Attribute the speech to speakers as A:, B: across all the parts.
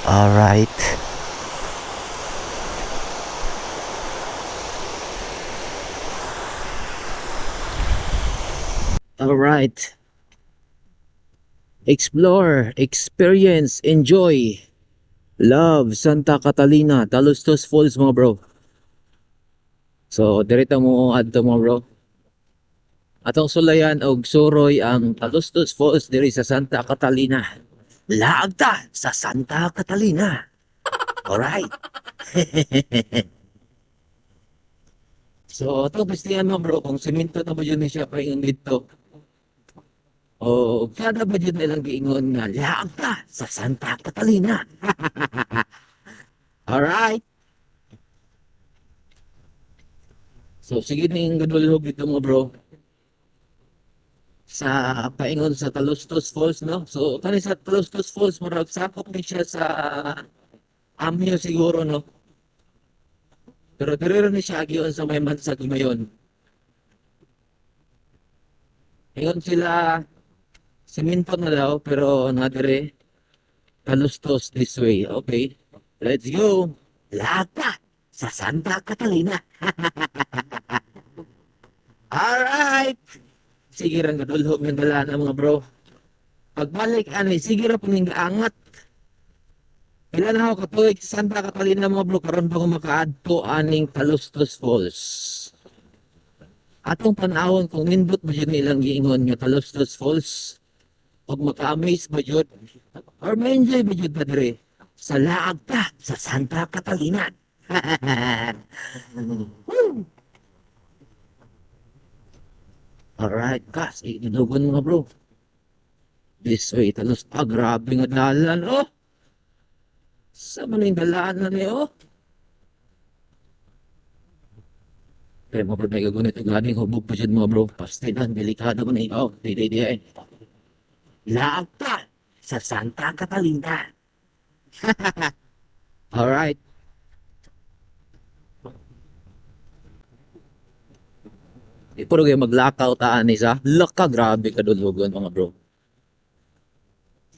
A: Alright. Alright. Explore, experience, enjoy. Love, Santa Catalina, Talustos Falls mga bro. So, direta mo adto mga bro. Atong sulayan og suroy ang Talustos Falls diri sa Santa Catalina. Laagta sa Santa Catalina. Alright. So, ito pastiyan mo bro, kung simento na ba yun siya pa yung dito. O, kada ba yun nilang giingon nga, laagta sa Santa Catalina. Alright. So, sige na yung gadulhog dito mga bro. Sa paingon sa Talustos Falls, no? So, kani sa Talustos Falls, marag sakop ni siya sa Amyo siguro, no? Pero dire ni siya agiyon sa may mansag mayon. Ingon sila, simento na daw, pero nadire, Talustos this way. Okay, let's go. Lata sa Santa Catalina. Alright. Sige rang gadulhog ng dala mga bro. Pagbalik ani sige ra puning gaangat. Ilan na ako katuig sa Santa Catalina mga bro karon pa ko makaadto aning Talustos Falls. Atong panahon kung nindot ba yun ilang giingon nga Talustos Falls pag maka-amaze ba yun or ma-enjoy ba yun ba dire sa laag ta sa Santa Catalina. Alright, kas, inudugan mga bro. This way, talos, grabe nga dalan, oh. Sa man yung dalan na oh. Kaya mga bro, may gagunit, galing hubog pa dyan mga bro. Pastilan, delikado mo na yun, oh. Di. Laagta sa Santa Catalina. Alright. Puro kayo maglakaw taan isa. Laka, grabe ka dulhugon mga bro.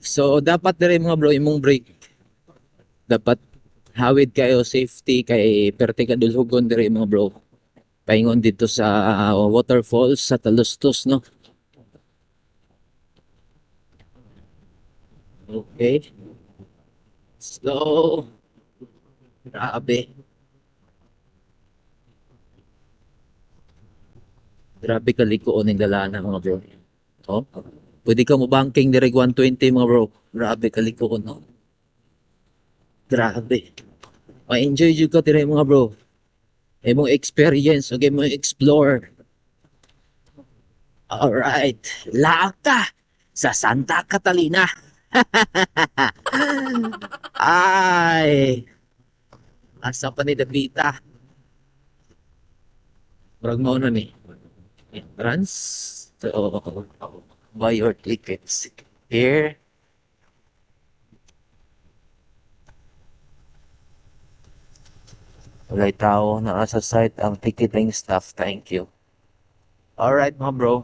A: So, dapat dire mga bro, imong brake. Dapat hawid kayo, safety, kay perte ka dulhugon dire mga bro. Paingon dito sa waterfalls sa Talustos, no? Okay. So, grabe. Grabe kalikuon ng dalana mga bro. Oh, pwede ka mo banking direct 120 mga bro. Grabe kalikuon no. Grabe. Ma-enjoy jud ka dire mga bro. Imong experience, okay mo explore. Alright. Laagta sa Santa Catalina. Ay. Asa pa ni Davita. Murag mo na ni. Entrance. So, buy your tickets here. Walay tao na sa site ang ticketing staff. Thank you. Alright mga bro.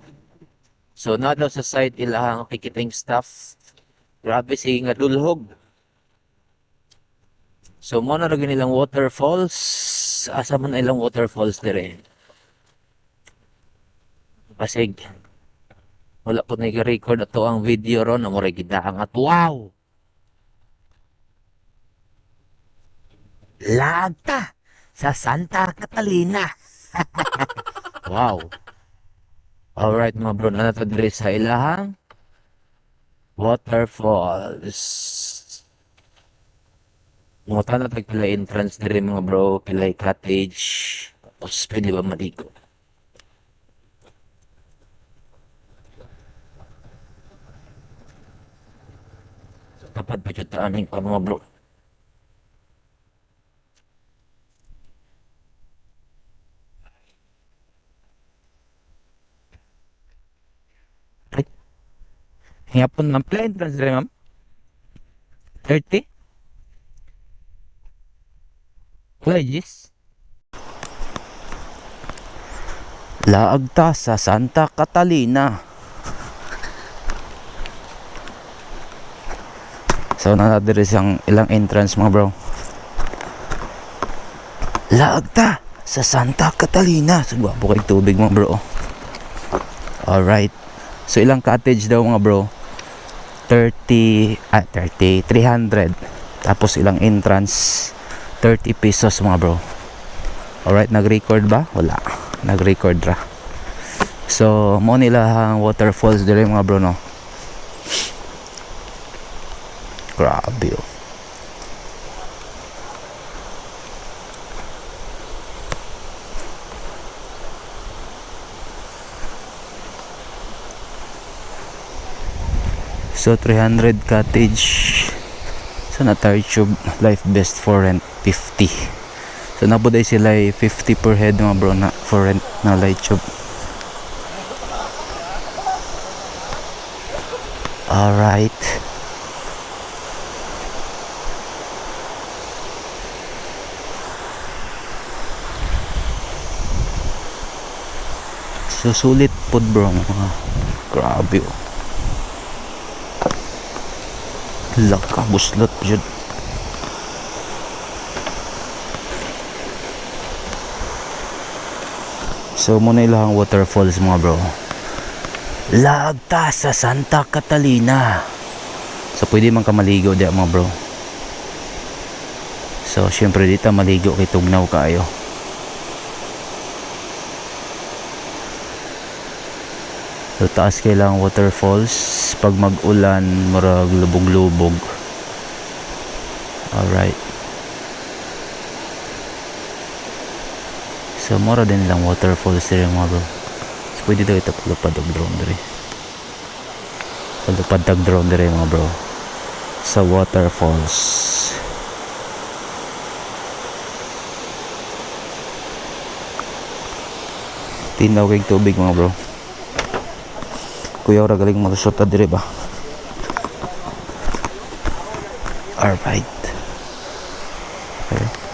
A: So, na daw sa site ilang ticketing staff. Grabe sige nga dulhog. So, mo na rin ilang waterfalls. Asa man ilang waterfalls dire. Pasig. Wala po nag-record ato ang video ron na mo rin gidaangat. Wow! Lagta sa Santa Catalina. Wow. Alright mga bro, na nato dire sa ilahang waterfalls. Mga na pila entrance dire mga bro, pila cottage. Tapos pwede ba maligo? Dapat ba dyan aming pa mga bro? Ay, hiyapon ng plane transfer ma'am? 30? Pledges? Laagta sa Santa Catalina.
B: So nanadiri siyang ilang entrance mga bro. Laagta sa Santa Catalina. So gwapo kay tubig mga bro. Alright. So ilang cottage daw mga bro? 300. Tapos ilang entrance 30 pesos mga bro. Alright, nag-record ba? Wala. Nag-record ra. So mo nila ang waterfalls dire mga bro no. Grabe oh. So 300 cottage. So na tube life best for rent 50. So nabuday sila 50 per head mga bro na for rent na light tube. Alright. So sulit pod bro mga grabe oh. Laka buslot jud. So muna ilang waterfalls mga bro. Lagta sa Santa Catalina. So pwede man ka maligo diya mga bro. So syempre dito maligo kay tugnaw kaayo. So taas kailang waterfalls. Pag mag-ulan murag lubog-lubog. Alright. So mura din lang waterfalls dire mga bro. So pwede daw ito palupad og drone dire. Palupad og drone dire mga bro. Sa waterfalls. Tinaw kay tubig mga bro. Kuya ora galing malusot dire ba? Alright. Okay.